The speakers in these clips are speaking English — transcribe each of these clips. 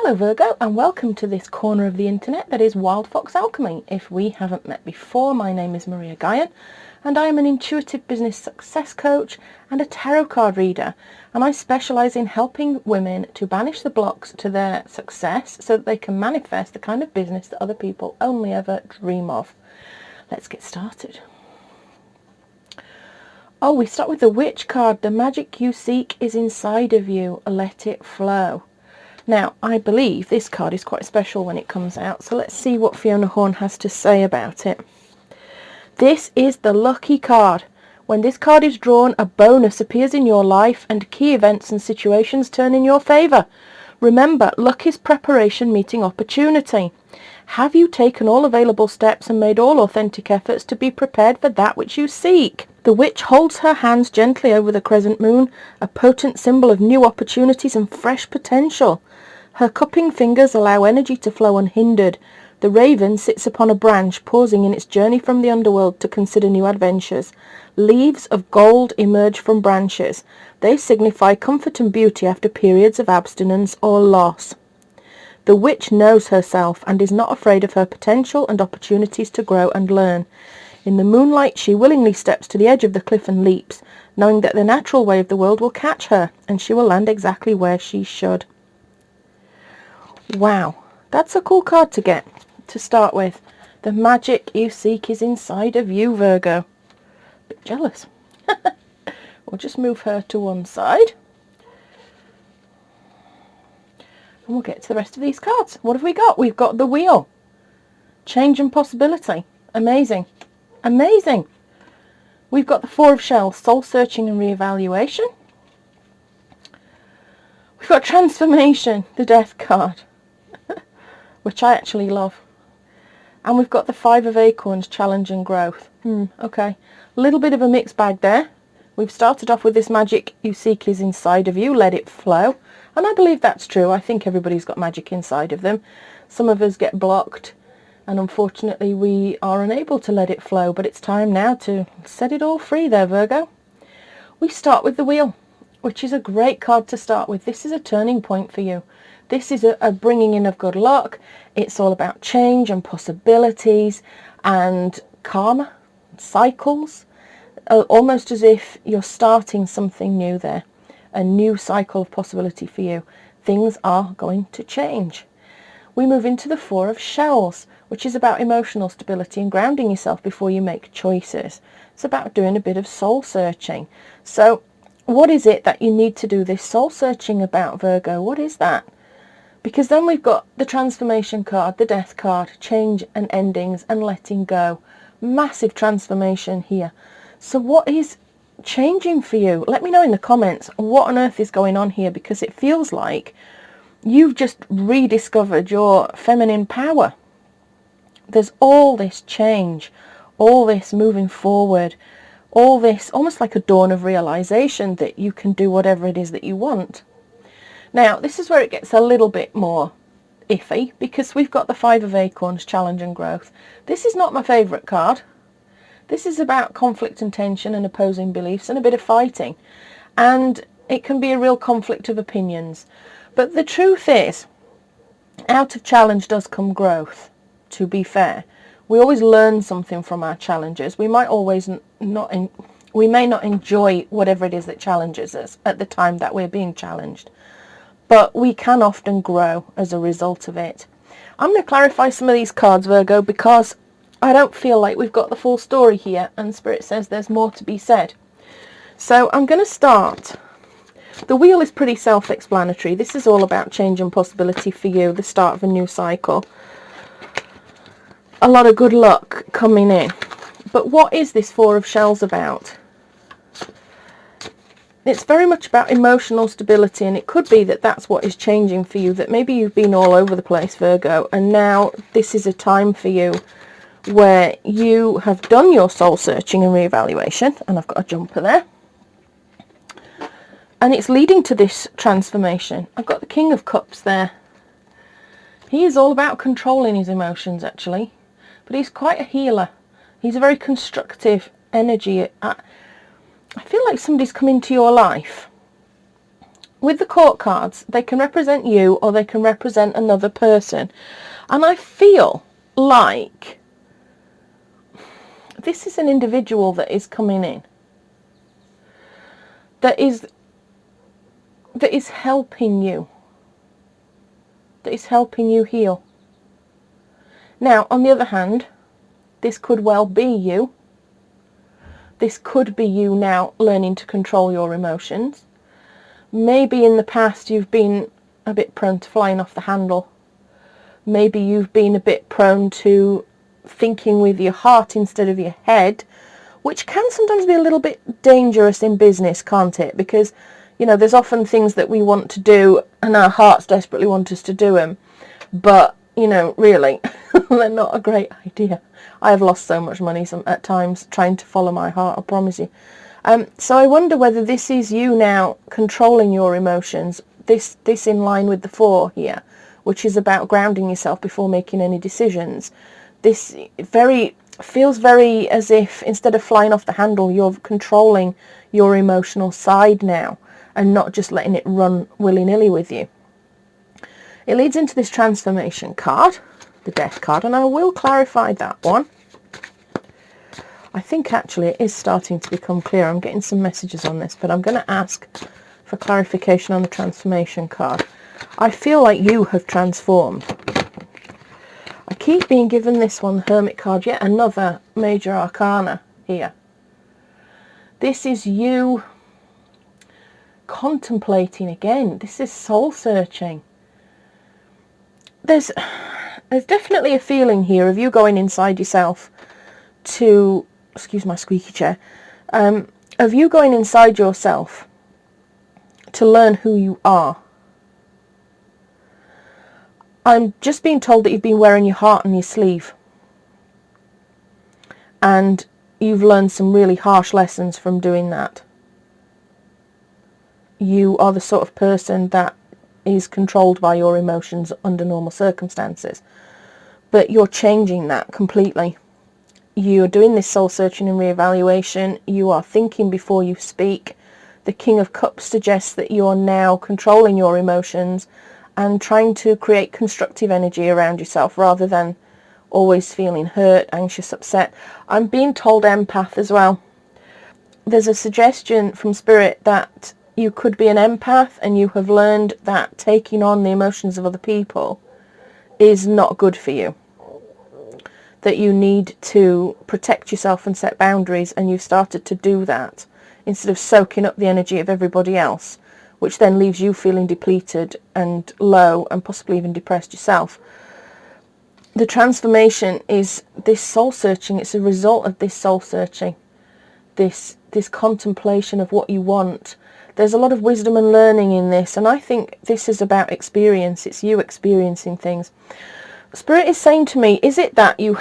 Hello Virgo, and welcome to this corner of the internet that is Wild Fox Alchemy. If we haven't met before, my name is Maria Gaian and I am an intuitive business success coach and a tarot card reader, and I specialise in helping women to banish the blocks to their success so that they can manifest the kind of business that other people only ever dream of. Let's get started. Oh, we start with the Witch card. The magic you seek is inside of you. Let it flow. Now, I believe this card is quite special when it comes out, so let's see what Fiona Horn has to say about it. This is the lucky card. When this card is drawn, a bonus appears in your life and key events and situations turn in your favour. Remember, luck is preparation meeting opportunity. Have you taken all available steps and made all authentic efforts to be prepared for that which you seek? The witch holds her hands gently over the crescent moon, a potent symbol of new opportunities and fresh potential. Her cupping fingers allow energy to flow unhindered. The raven sits upon a branch, pausing in its journey from the underworld to consider new adventures. Leaves of gold emerge from branches. They signify comfort and beauty after periods of abstinence or loss. The witch knows herself and is not afraid of her potential and opportunities to grow and learn. In the moonlight, she willingly steps to the edge of the cliff and leaps, knowing that the natural way of the world will catch her, and she will land exactly where she should. Wow, that's a cool card to get, to start with. The magic you seek is inside of you, Virgo. Bit jealous. We'll just move her to one side. And we'll get to the rest of these cards. What have we got? We've got the Wheel. Change and possibility. Amazing. Amazing. We've got the Four of Shells, soul searching and reevaluation. We've got transformation, the Death card, which I actually love. And we've got the Five of Acorns, challenge and growth. Okay. A little bit of a mixed bag there. We've started off with this magic you seek is inside of you, let it flow. And I believe that's true. I think everybody's got magic inside of them. Some of us get blocked, and unfortunately we are unable to let it flow, but it's time now to set it all free there, Virgo. We start with the Wheel, which is a great card to start with. This is a turning point for you. This is a bringing in of good luck. It's all about change and possibilities and karma, cycles, almost as if you're starting something new there, a new cycle of possibility for you. Things are going to change. We move into the Four of Shells, which is about emotional stability and grounding yourself before you make choices. It's about doing a bit of soul searching. So what is it that you need to do this soul searching about, Virgo? What is that? Because then we've got the transformation card, the Death card, change and endings and letting go. Massive transformation here. So what is changing for you? Let me know in the comments what on earth is going on here, because it feels like you've just rediscovered your feminine power. There's all this change, all this moving forward, all this almost like a dawn of realization that you can do whatever it is that you want. Now, this is where it gets a little bit more iffy, because we've got the Five of Acorns, challenge and growth. This is not my favourite card. This is about conflict and tension and opposing beliefs and a bit of fighting. And it can be a real conflict of opinions. But the truth is, out of challenge does come growth, to be fair. We always learn something from our challenges. We might always we may not enjoy whatever it is that challenges us at the time that we're being challenged, but we can often grow as a result of it. I'm going to clarify some of these cards, Virgo, because I don't feel like we've got the full story here, and Spirit says there's more to be said. So I'm going to start. The Wheel is pretty self-explanatory. This is all about change and possibility for you, the start of a new cycle. A lot of good luck coming in. But what is this Four of Shells about? It's very much about emotional stability, and it could be that that's what is changing for you, that maybe you've been all over the place, Virgo, and now this is a time for you where you have done your soul searching and reevaluation, and I've got a jumper there, and it's leading to this transformation. I've got the King of Cups there. He is all about controlling his emotions, actually, but he's quite a healer. He's a very constructive energy. I feel like somebody's come into your life with the court cards, they can represent you or they can represent another person. And I feel like this is an individual that is coming in, that is helping you, that is helping you heal. Now, on the other hand, this could well be you. This could be you now learning to control your emotions. Maybe in the past you've been a bit prone to flying off the handle. Maybe you've been a bit prone to thinking with your heart instead of your head, which can sometimes be a little bit dangerous in business, can't it? Because, you know, there's often things that we want to do and our hearts desperately want us to do them. But, you know, really, they're not a great idea. I have lost so much money at times trying to follow my heart, I promise you. So I wonder whether this is you now controlling your emotions, this in line with the 4 here, which is about grounding yourself before making any decisions. This feels very as if instead of flying off the handle, you're controlling your emotional side now and not just letting it run willy-nilly with you. It leads into this transformation card, the Death card, and I will clarify that one. I think actually it is starting to become clear. I'm getting some messages on this, but I'm going to ask for clarification on the transformation card. I feel like you have transformed. I keep being given this one, the Hermit card, yet another major arcana here. This is you contemplating again. This is soul searching. There's definitely a feeling here of you going inside yourself to, excuse my squeaky chair, of you going inside yourself to learn who you are. I'm just being told that you've been wearing your heart on your sleeve. And you've learned some really harsh lessons from doing that. You are the sort of person that is controlled by your emotions under normal circumstances. But you're changing that completely. You're doing this soul searching and reevaluation. You are thinking before you speak. The King of Cups suggests that you're now controlling your emotions and trying to create constructive energy around yourself rather than always feeling hurt, anxious, upset. I'm being told empath as well. There's a suggestion from Spirit that you could be an empath and you have learned that taking on the emotions of other people is not good for you. That you need to protect yourself and set boundaries, and you've started to do that instead of soaking up the energy of everybody else, which then leaves you feeling depleted and low and possibly even depressed yourself. The transformation is this soul searching. It's a result of this soul searching, this contemplation of what you want. There's a lot of wisdom and learning in this, and I think this is about experience. It's you experiencing things. Spirit is saying to me, is it that your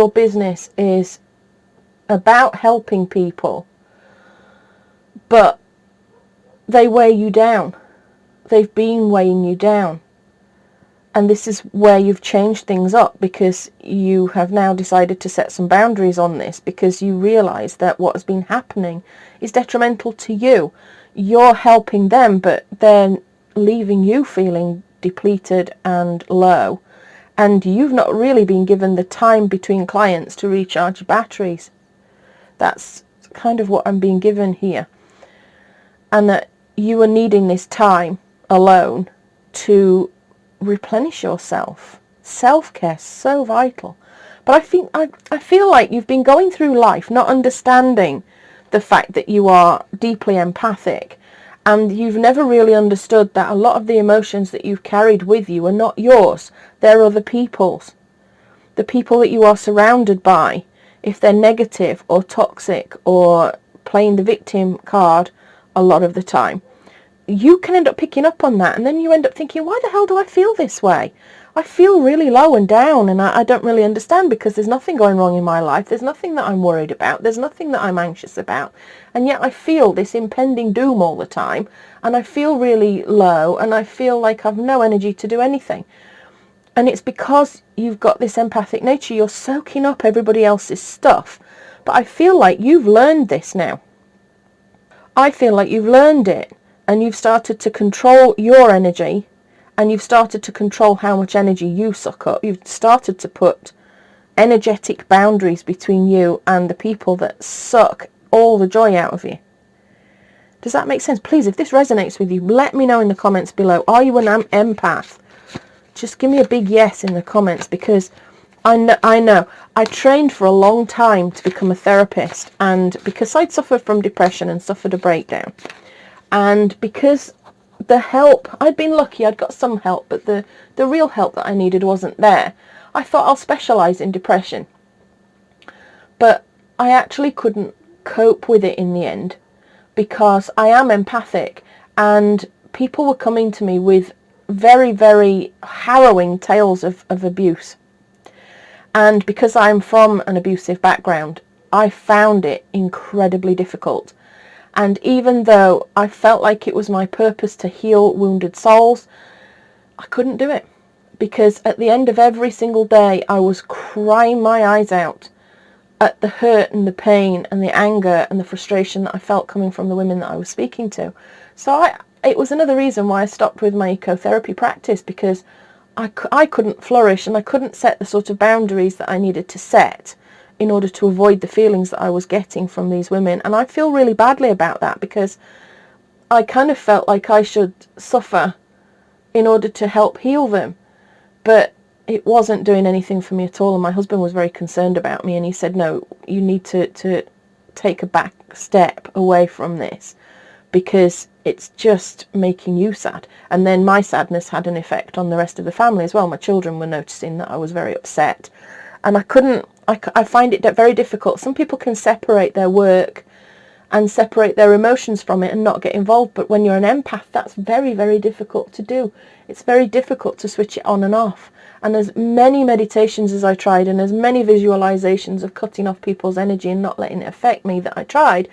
business is about helping people, but they weigh you down? They've been weighing you down. And this is where you've changed things up, because you have now decided to set some boundaries on this, because you realise that what has been happening is detrimental to you. You're helping them, but they're leaving you feeling depleted and low. And you've not really been given the time between clients to recharge your batteries. That's kind of what I'm being given here. And that you are needing this time alone to replenish yourself. Self-care, so vital. But I feel like you've been going through life not understanding the fact that you are deeply empathic, and you've never really understood that a lot of the emotions that you've carried with you are not yours. They're other people's. The people that you are surrounded by, if they're negative or toxic or playing the victim card a lot of the time, you can end up picking up on that, and then you end up thinking, why the hell do I feel this way? I feel really low and down, and I don't really understand, because there's nothing going wrong in my life. There's nothing that I'm worried about. There's nothing that I'm anxious about. And yet I feel this impending doom all the time, and I feel really low, and I feel like I've no energy to do anything. And it's because you've got this empathic nature. You're soaking up everybody else's stuff. But I feel like you've learned this now. I feel like you've learned it and you've started to control your energy, and you've started to control how much energy you suck up. You've started to put energetic boundaries between you and the people that suck all the joy out of you. Does that make sense? Please, if this resonates with you, let me know in the comments below. Are you an empath? Just give me a big yes in the comments, because I know. I trained for a long time to become a therapist, and because I'd suffered from depression and suffered a breakdown, and because the help, I'd been lucky, I'd got some help, but the real help that I needed wasn't there. I thought I'll specialise in depression, but I actually couldn't cope with it in the end, because I am empathic, and people were coming to me with very, very harrowing tales of abuse. And because I'm from an abusive background, I found it incredibly difficult. And even though I felt like it was my purpose to heal wounded souls, I couldn't do it. Because at the end of every single day, I was crying my eyes out at the hurt and the pain and the anger and the frustration that I felt coming from the women that I was speaking to. So it was another reason why I stopped with my ecotherapy practice, because I couldn't flourish, and I couldn't set the sort of boundaries that I needed to set in order to avoid the feelings that I was getting from these women. And I feel really badly about that, because I kind of felt like I should suffer in order to help heal them. But it wasn't doing anything for me at all, and my husband was very concerned about me, and he said, no, you need to take a back step away from this, because it's just making you sad. And then my sadness had an effect on the rest of the family as well. My children were noticing that I was very upset, and I find it very difficult. Some people can separate their work and separate their emotions from it and not get involved, but when you're an empath, that's very, very difficult to do. It's very difficult to switch it on and off. And as many meditations as I tried, and as many visualizations of cutting off people's energy and not letting it affect me that I tried,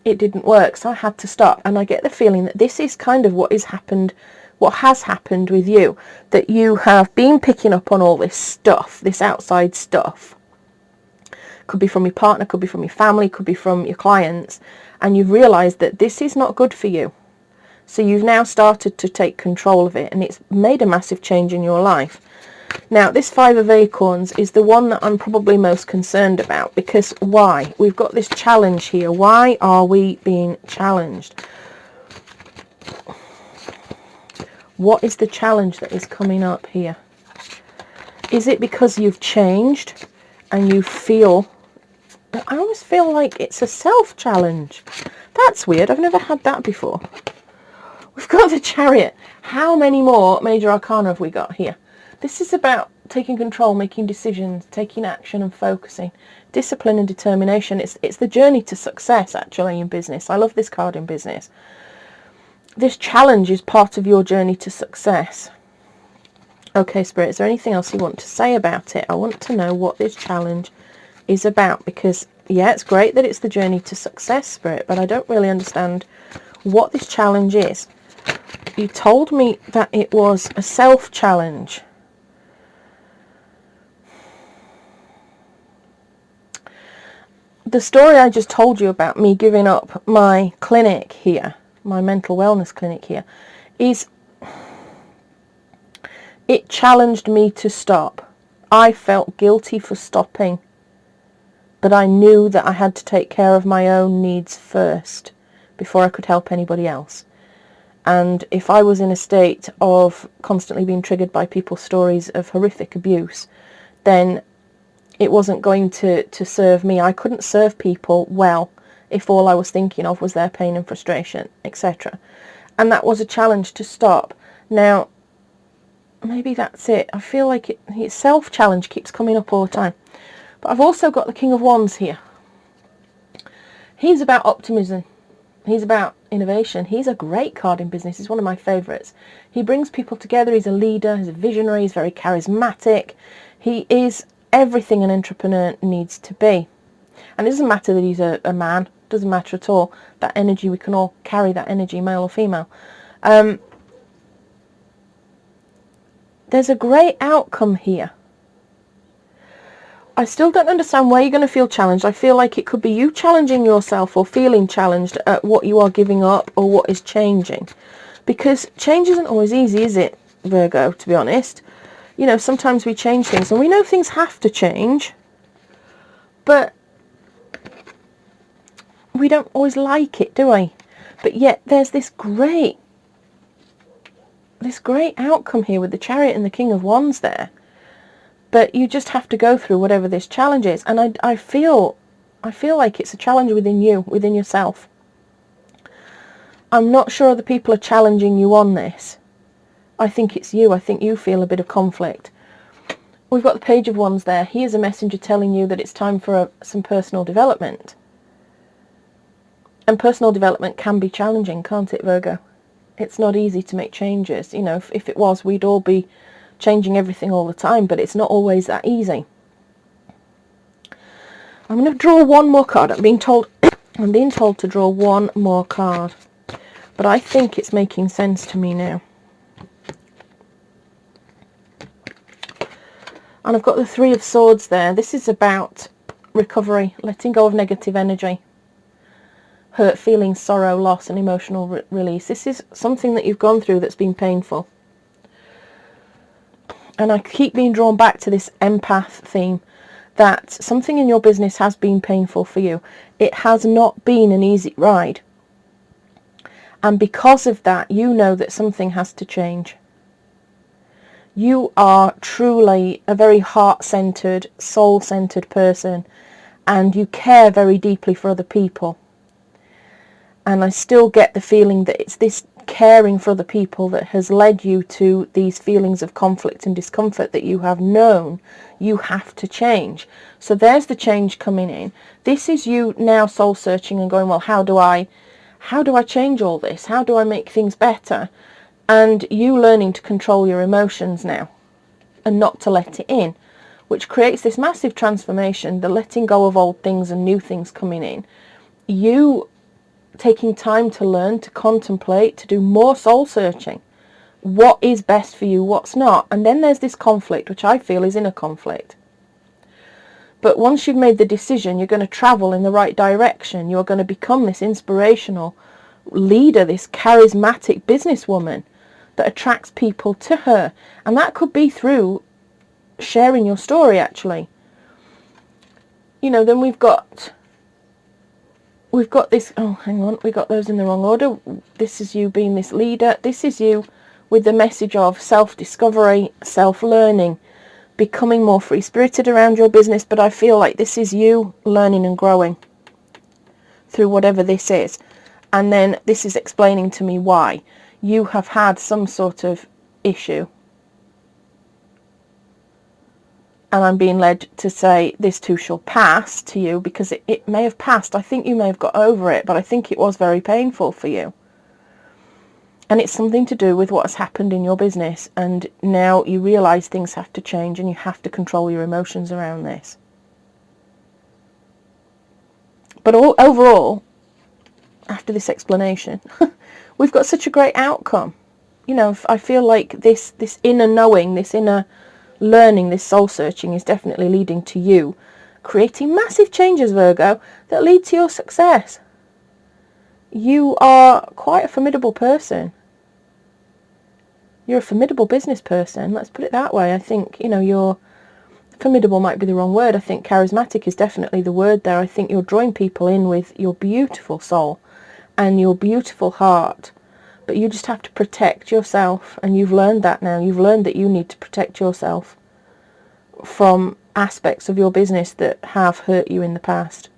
it didn't work. So I had to stop. And I get the feeling that this is kind of what has happened with you, that you have been picking up on all this stuff, this outside stuff. Could be from your partner, could be from your family, could be from your clients, and you've realized that this is not good for you. So you've now started to take control of it, and it's made a massive change in your life. Now, this Five of Acorns is the one that I'm probably most concerned about, because why? We've got this challenge here. Why are we being challenged? What is the challenge that is coming up here? Is it because you've changed and you feel... I always feel like it's a self-challenge. That's weird. I've never had that before. We've got the Chariot. How many more major arcana have we got here? This is about taking control, making decisions, taking action and focusing. Discipline and determination. It's the journey to success, actually, in business. I love this card in business. This challenge is part of your journey to success. Okay, Spirit, is there anything else you want to say about it? I want to know what this challenge is about, because, yeah, it's great that it's the journey to success, Spirit, but I don't really understand what this challenge is. You told me that it was a self-challenge. The story I just told you about me giving up my clinic here, my mental wellness clinic here, is... it challenged me to stop. I felt guilty for stopping, but I knew that I had to take care of my own needs first before I could help anybody else. And if I was in a state of constantly being triggered by people's stories of horrific abuse, then it wasn't going to serve me. I couldn't serve people well if all I was thinking of was their pain and frustration, etc. And that was a challenge to stop. Now, maybe that's it. I feel like self-challenge keeps coming up all the time. But I've also got the King of Wands here. He's about optimism. He's about innovation. He's a great card in business. He's one of my favourites. He brings people together. He's a leader. He's a visionary. He's very charismatic. He is everything an entrepreneur needs to be. And it doesn't matter that he's a man. It doesn't matter at all. That energy, we can all carry that energy, male or female. There's a great outcome here. I still don't understand where you're going to feel challenged. I feel like it could be you challenging yourself or feeling challenged at what you are giving up or what is changing. Because change isn't always easy, is it, Virgo, to be honest? You know, sometimes we change things and we know things have to change, but we don't always like it, do we? But yet there's this great outcome here with the Chariot and the King of Wands there. But you just have to go through whatever this challenge is. And I feel like it's a challenge within you, within yourself. I'm not sure other people are challenging you on this. I think it's you. I think you feel a bit of conflict. We've got the Page of Wands there. He is a messenger telling you that it's time for some personal development. And personal development can be challenging, can't it, Virgo? It's not easy to make changes. You know, if it was, we'd all be changing everything all the time, but it's not always that easy. I'm going to draw one more card. I'm being told to draw one more card, but I think it's making sense to me now. And I've got the Three of Swords there. This is about recovery, letting go of negative energy, hurt feelings, sorrow, loss, and emotional release. This is something that you've gone through that's been painful. And I keep being drawn back to this empath theme, that something in your business has been painful for you. It has not been an easy ride. And because of that, you know that something has to change. You are truly a very heart-centered, soul-centered person, and you care very deeply for other people. And I still get the feeling that it's this caring for other people that has led you to these feelings of conflict and discomfort that you have known you have to change. So there's the change coming in. This is you now soul searching and going, well, how do I change all this? How do I make things better? And you learning to control your emotions now and not to let it in, which creates this massive transformation, the letting go of old things and new things coming in. You taking time to learn, to contemplate, to do more soul searching. What is best for you, what's not? And then there's this conflict, which I feel is inner conflict. But once you've made the decision, you're going to travel in the right direction. You're going to become this inspirational leader, this charismatic businesswoman that attracts people to her. And that could be through sharing your story, actually. You know, then we've got this, oh, hang on, we got those in the wrong order. This is you being this leader. This is you with the message of self-discovery, self-learning, becoming more free-spirited around your business. But I feel like this is you learning and growing through whatever this is. And then this is explaining to me why you have had some sort of issue. And I'm being led to say this too shall pass to you, because it may have passed. I think you may have got over it, but I think it was very painful for you. And it's something to do with what has happened in your business. And now you realise things have to change and you have to control your emotions around this. But overall, after this explanation, we've got such a great outcome. You know, I feel like this inner knowing, this inner learning, this soul searching is definitely leading to you creating massive changes, Virgo, that lead to your success. You are quite a formidable person. You're a formidable business person, let's put it that way. I think, you know, you're formidable might be the wrong word. I think charismatic is definitely the word there. I think you're drawing people in with your beautiful soul and your beautiful heart. But you just have to protect yourself, and you've learned that now. You've learned that you need to protect yourself from aspects of your business that have hurt you in the past.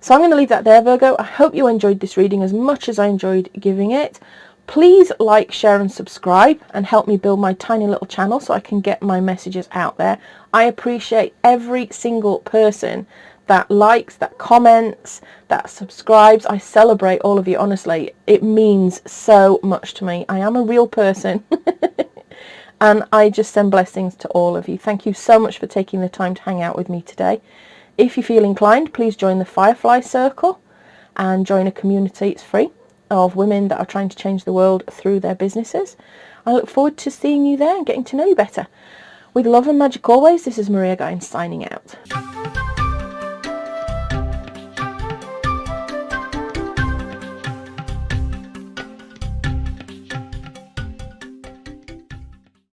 So I'm going to leave that there, Virgo. I hope you enjoyed this reading as much as I enjoyed giving it. Please like, share and subscribe and help me build my tiny little channel so I can get my messages out there. I appreciate every single person that likes, that comments, that subscribes. I celebrate all of you, honestly. It means so much to me. I am a real person and I just send blessings to all of you. Thank you so much for taking the time to hang out with me today. If you feel inclined, please join the Firefly Circle and join a community. It's free, of women that are trying to change the world through their businesses. I look forward to seeing you there and getting to know you better. With love and magic always, this is Maria Gaian signing out.